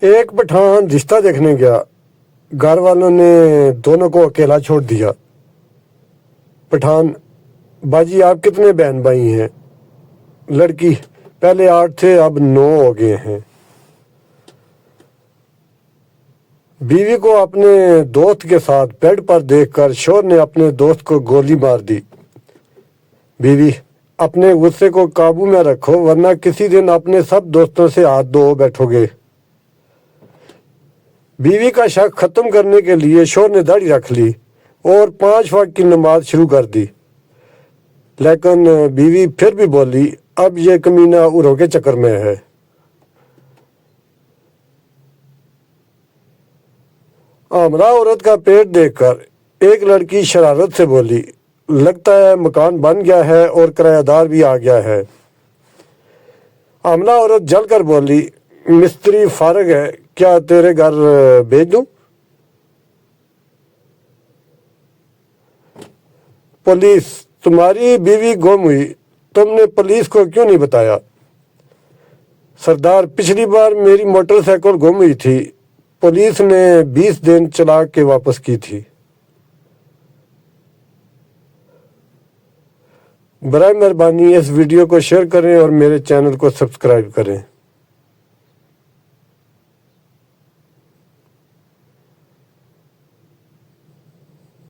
ایک پٹھان رشتہ دیکھنے گیا، گھر والوں نے دونوں کو اکیلا چھوڑ دیا۔ پٹھان: باجی آپ کتنے بہن بھائی ہیں؟ لڑکی: پہلے 8 تھے اب 9 ہو گئے ہیں۔ بیوی کو اپنے دوست کے ساتھ بیڈ پر دیکھ کر شوہر نے اپنے دوست کو گولی مار دی۔ بیوی: اپنے غصے کو قابو میں رکھو ورنہ کسی دن اپنے سب دوستوں سے ہاتھ دھو بیٹھو گے۔ بیوی کا شک ختم کرنے کے لیے شوہر نے داڑھی رکھ لی اور 5 وقت کی نماز شروع کر دی، لیکن بیوی پھر بھی بولی اب یہ کمینہ عوروں کے چکر میں ہے۔ آمرا عورت کا پیٹ دیکھ کر ایک لڑکی شرارت سے بولی لگتا ہے مکان بن گیا ہے اور کرایہ دار بھی آ گیا ہے۔ آملہ عورت جل کر بولی مستری فارغ ہے، کیا تیرے گھر بھیج دوں؟ پولیس: تمہاری بیوی گم ہوئی، تم نے پولیس کو کیوں نہیں بتایا؟ سردار: پچھلی بار میری موٹر سائیکل گم ہوئی تھی، پولیس نے 20 دن چلا کے واپس کی تھی۔ برائے مہربانی اس ویڈیو کو شیئر کریں اور میرے چینل کو سبسکرائب کریں۔